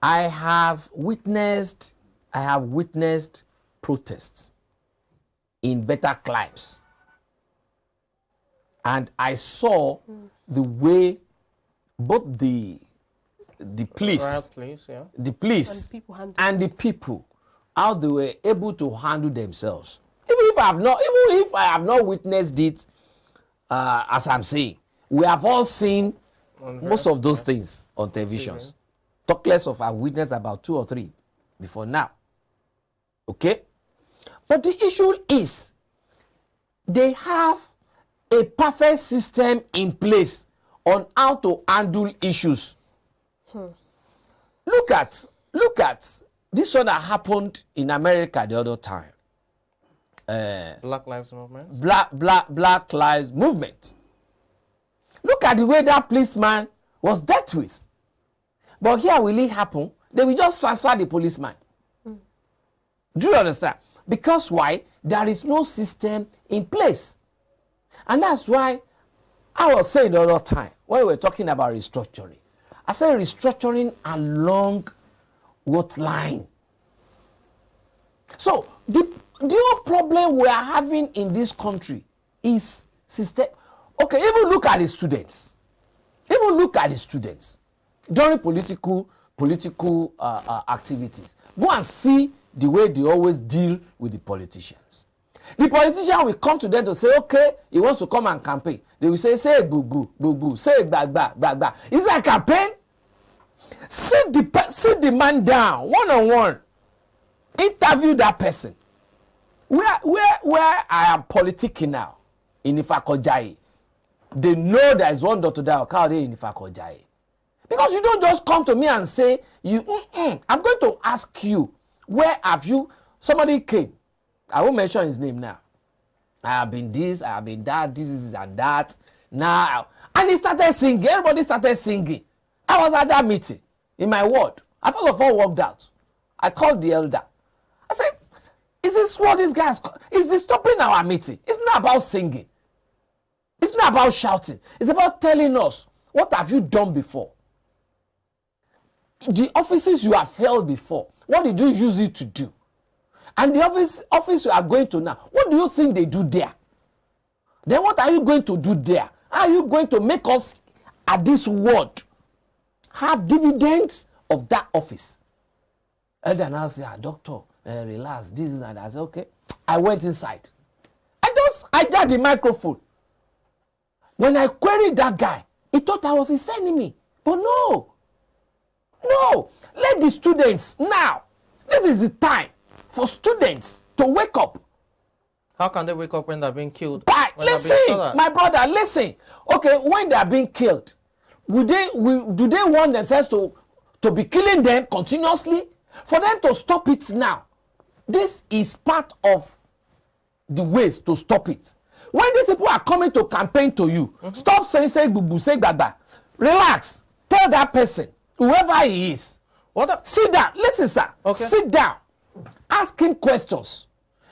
I have witnessed protests in better climes. And I saw the way both the police, the police and the people, how they were able to handle themselves. Even if I have not witnessed it, as I'm saying, we have all seen most of those things on televisions. Talk less of I've witnessed about 2 or 3 before now. Okay? But the issue is, they have a perfect system in place on how to handle issues. Look at this one that happened in America the other time. Black Lives Movement. Black Lives Movement. Look at the way that policeman was dealt with. But here will it happen? They will just transfer the policeman. Do you understand? Because why? There is no system in place. And that's why I was saying the other time, when we were talking about restructuring, I said restructuring along what line? So the whole problem we are having in this country is system. Okay, even look at the students. During political activities. Go and see the way they always deal with the politicians. The politician will come to them to say, okay, he wants to come and campaign. They will say boo, boo, boo, boo, say bag, bag, bag, bag. Is that a campaign? Sit the man down, one-on-one. Interview that person. Where I am politicking now, in Ifakojai, they know there is one Dr. Daokade in Ifakojai. Because you don't just come to me and say, I'm going to ask you, where have you, somebody came, I won't mention his name now. I have been this, I have been that, this is and that. Now, and he started singing, everybody started singing. I was at that meeting in my ward. I first of all walked out. I called the elder. I said, is this what this guy's, is this stopping our meeting? It's not about singing. It's not about shouting. It's about telling us, what have you done before? The offices you have held before, what did you use it to do? And the office you are going to now, what do you think they do there? Then what are you going to do there? How are you going to make us at this ward have dividends of that office? And then I say, doctor, relax, this is and that. I said, okay. I went inside. I got the microphone. When I queried that guy, he thought I was his enemy. But no, let the students now. This is the time for students to wake up. How can they wake up when they're being killed? Listen, my brother, listen. Okay, when they are being killed, do they want themselves to be killing them continuously? For them to stop it now. This is part of the ways to stop it. When these people are coming to campaign to you, stop saying, say, bubu, say, baba. Relax. Tell that person, whoever he is, sit down. Listen, sir. Okay. Sit down. Ask him questions.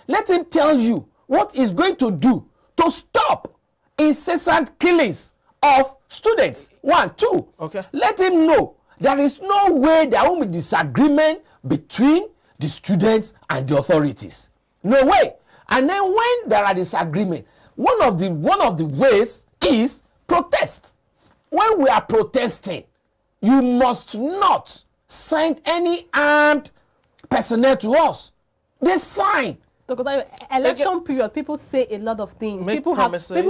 Let him tell you what he's going to do to stop incessant killings of students. 1, 2. Okay. Let him know there is no way there will be disagreement between the students and the authorities. No way. And then when there are disagreement, one of the ways is protest. When we are protesting, you must not send any armed personnel to us. They sign. Election period, people say a lot of things. People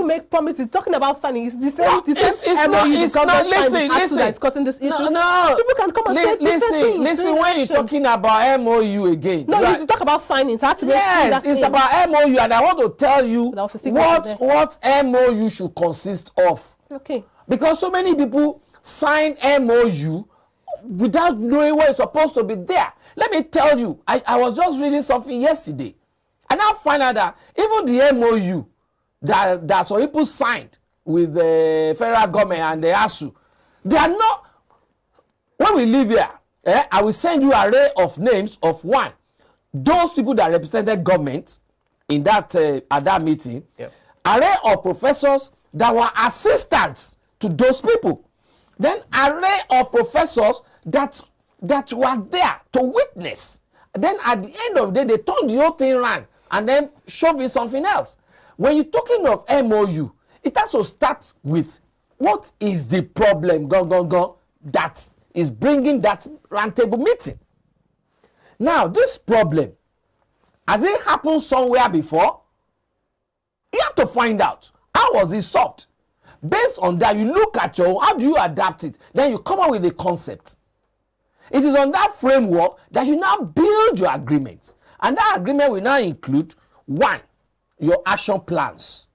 make promises. Talking about signing, it's the same. Listen. Cutting this issue. No. People can come and say different things. Listen. When you're talking about MOU again. No, you talk about signing. So yes, it's about MOU, and I want to tell you what MOU should consist of. Okay. Because so many people sign MOU without knowing what is supposed to be there. Let me tell you, I was just reading something yesterday. And I find out that even the MOU that some people signed with the federal government and the ASUU, they are not. When we leave here, I will send you an array of names of one. Those people that represented government in that at that meeting, array of professors that were assistants to those people. Then array of professors that that were there to witness. Then at the end of the day, they turned the whole thing around and then shove in something else. When you're talking of MOU, it has to start with what is the problem that is bringing that roundtable meeting. Now, this problem, has it happened somewhere before? You have to find out, how was it solved? Based on that, you look at how do you adapt it? Then you come up with a concept. It is on that framework that you now build your agreement. And that agreement will now include, 1, your action plans.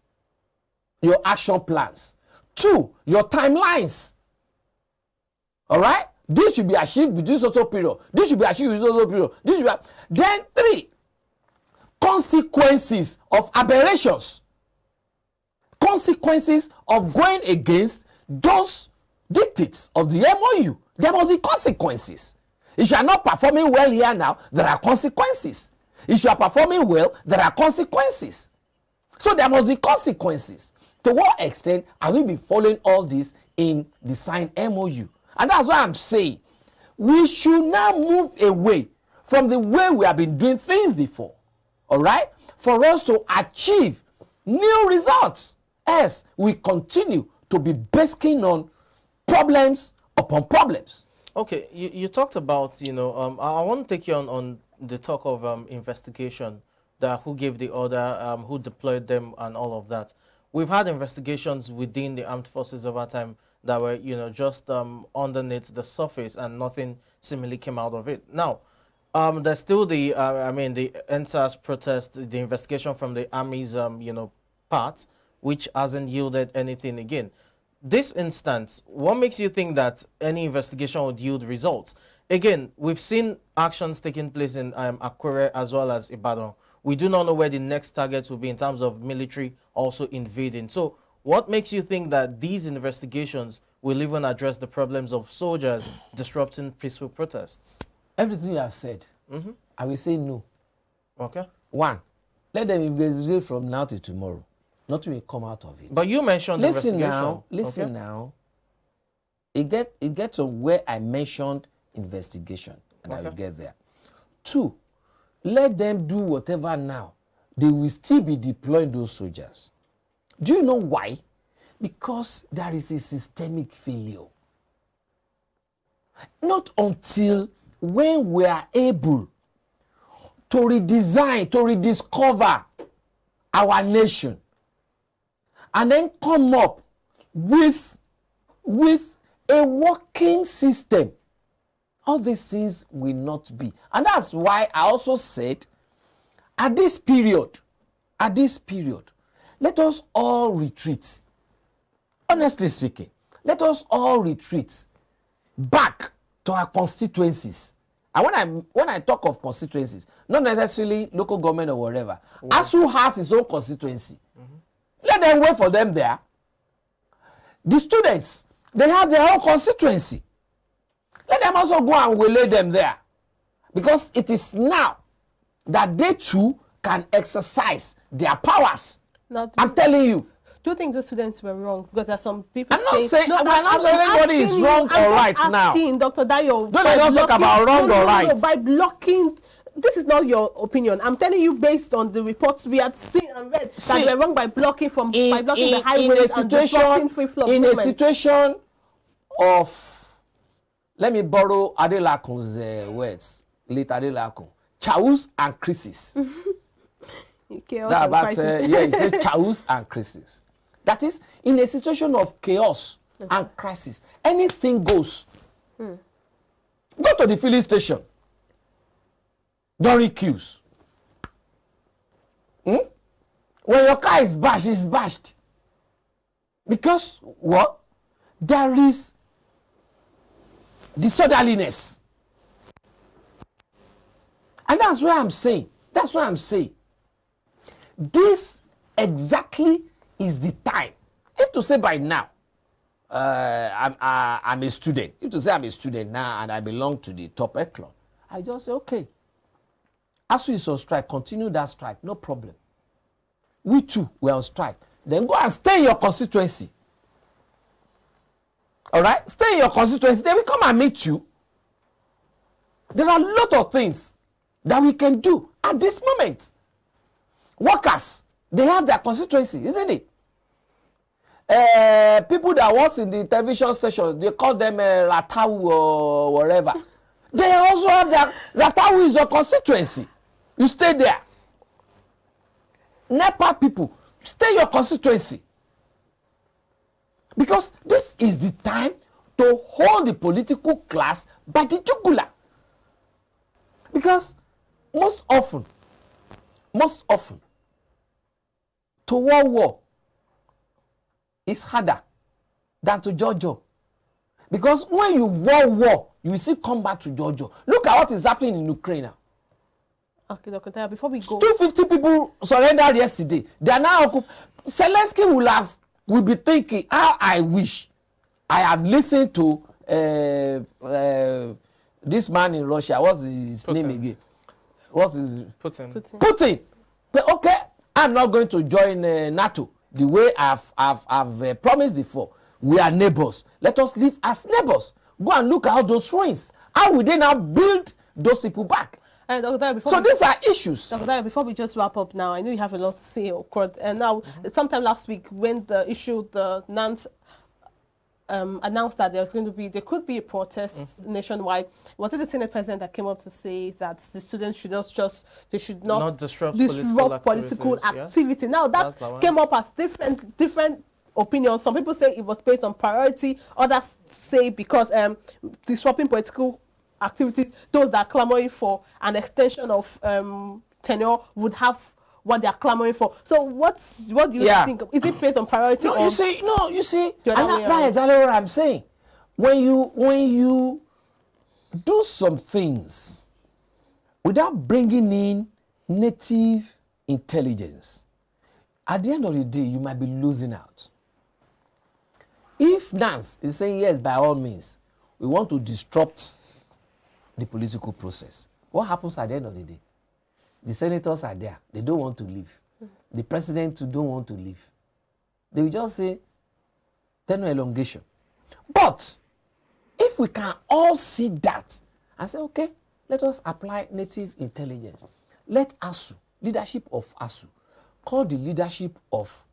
Your action plans. 2, your timelines. All right? This should be achieved within so period. This should be achieved within so period. This should be. Then 3, consequences of aberrations. Consequences of going against those dictates of the MOU. There must be consequences. If you are not performing well here now, there are consequences. If you are performing well, there are consequences. So there must be consequences. To what extent are we be following all this in the signed MOU? And that's why I'm saying we should now move away from the way we have been doing things before. All right? For us to achieve new results as we continue to be basking on problems upon problems. Okay, you talked about, I want to take you on the talk of investigation, that who gave the order, who deployed them, and all of that. We've had investigations within the armed forces over time that were, just underneath the surface, and nothing seemingly came out of it. Now, there's still the, the NSAS protest, the investigation from the Army's, part, which hasn't yielded anything again. This instance, what makes you think that any investigation would yield results? Again, we've seen actions taking place in Akure as well as Ibadan. We do not know where the next targets will be in terms of military also invading. So what makes you think that these investigations will even address the problems of soldiers disrupting peaceful protests? Everything you have said, I will say no. Okay. 1, let them investigate from now to tomorrow. Nothing will come out of it. But you mentioned investigation. Listen now. It gets to where I mentioned investigation, and I will get there. 2, let them do whatever now. They will still be deploying those soldiers. Do you know why? Because there is a systemic failure. Not until when we are able to redesign, to rediscover our nation, and then come up with a working system, all these things will not be. And that's why I also said, at this period, let us all retreat. Honestly speaking, let us all retreat back to our constituencies. And when I talk of constituencies, not necessarily local government or whatever, ASUU has its own constituency. Let them wait for them there. The students, they have their own constituency. Let them also go and waylay them there. Because it is now that they too can exercise their powers. I'm telling you. Do you think the students were wrong? Because there are some people I'm not saying anybody is wrong or right now. Dr. Dayo, don't talk about wrong or right. No, by blocking, this is not your opinion. I'm telling you based on the reports we had seen and read that we're wrong by blocking the highways and disrupting free flow movement. In a situation of, let me borrow Adelakun's words, late Adelakun, chaos and crisis. Chaos and he said chaos and crisis. That is, in a situation of chaos and crisis, anything goes. Go to the filling station during queues. When your car is bashed, it's bashed. Because what? There is disorderliness. And that's what I'm saying. This exactly is the time. If to say by now, I'm a student. If to say I'm a student now and I belong to the top echelon, I just say, okay, ASUU is on strike, continue that strike, no problem. We too, we're on strike. Then go and stay in your constituency. All right? Stay in your constituency. They will come and meet you. There are a lot of things that we can do at this moment. Workers, they have their constituency, isn't it? People that work in the television station, they call them Ratawu or whatever. They also have their, Ratawu is your constituency. You stay there. NEPA people, stay your constituency. Because this is the time to hold the political class by the jugular. Because most often, to war is harder than to Jojo. Because when you war, you see come back to Jojo. Look at what is happening in Ukraine now. Okay, Dr. Before we go, 250 people surrendered yesterday. They are now Zelensky will be thinking, how I wish I have listened to this man in Russia. What's his name again? What's his Putin. But okay, I'm not going to join NATO the way I've promised before. We are neighbors. Let us live as neighbors. Go and look at all those ruins. How will they now build those people back? Dr. So these are issues. Dr. Before we just wrap up now, I know you have a lot to say, of course. And now, sometime last week, when the NANS announced that there could be a protest nationwide, was it the Senate president that came up to say that the students should not disrupt political activity? Now that came up as different opinions. Some people say it was based on priority. Others say because disrupting political activities, those that are clamoring for an extension of tenure would have what they are clamoring for. So what do you think? Is it based on priority? You see, and that is exactly what I'm saying. When you do some things without bringing in native intelligence, at the end of the day, you might be losing out. If NANS is saying yes, by all means, we want to disrupt the political process, what happens at the end of the day? The senators are there. They don't want to leave. The president too don't want to leave. They will just say, tenure elongation. But if we can all see that and say, okay, let us apply native intelligence. Let ASUU, leadership of ASUU, call the leadership of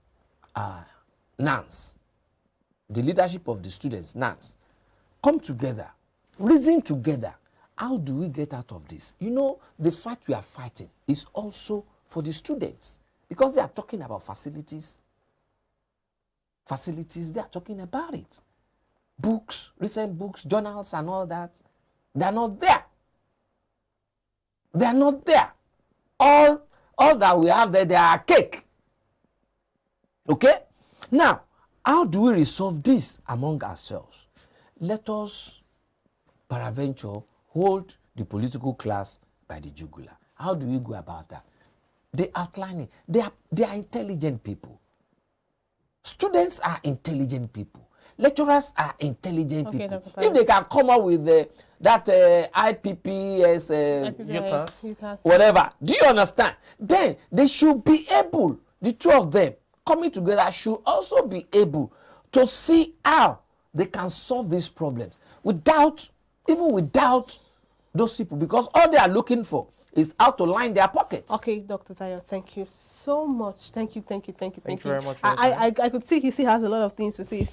NANS, the leadership of the students, NANS, come together, reason together. How do we get out of this? You know, the fight we are fighting is also for the students because they are talking about facilities. They are talking about it. Books, recent books, journals and all that. They are not there. They are not there. All that we have there, they are cake. Okay? Now, how do we resolve this among ourselves? Let us, peradventure, hold the political class by the jugular. How do we go about that? They outline it. They are intelligent people. Students are intelligent people. Lecturers are intelligent people. If they can come up with that IPPS, whatever, do you understand? Then they should be able, the two of them coming together should also be able to see how they can solve these problems even without those people, because all they are looking for is how to line their pockets. Okay, Dr. Tayo, thank you so much. Thank you very much. I could see he has a lot of things to say.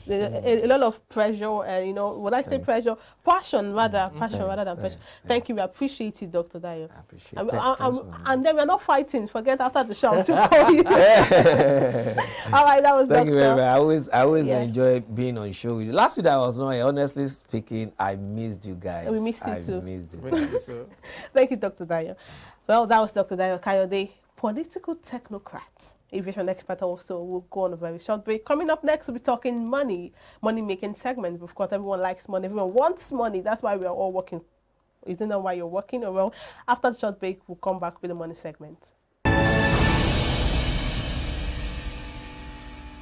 A lot of pressure, and when I say pressure, passion rather than pressure. Thank you. We appreciate you, Dr. Tayo. I appreciate it. And then we're not fighting. Forget after the show to call you. All right, that was Thank Dr. you very much. I always enjoy being on show with you. Last week I was not here. Honestly speaking, I missed you guys. We missed you too. Missed you. Thank you, Dr. Tayo. Well, that was Dr. Dayo Kayode, political technocrat, aviation expert also. We'll go on a very short break. Coming up next, we'll be talking money-making segment. Of course, everyone likes money. Everyone wants money. That's why we are all working. Isn't that why you're working? Well, after the short break, we'll come back with the money segment.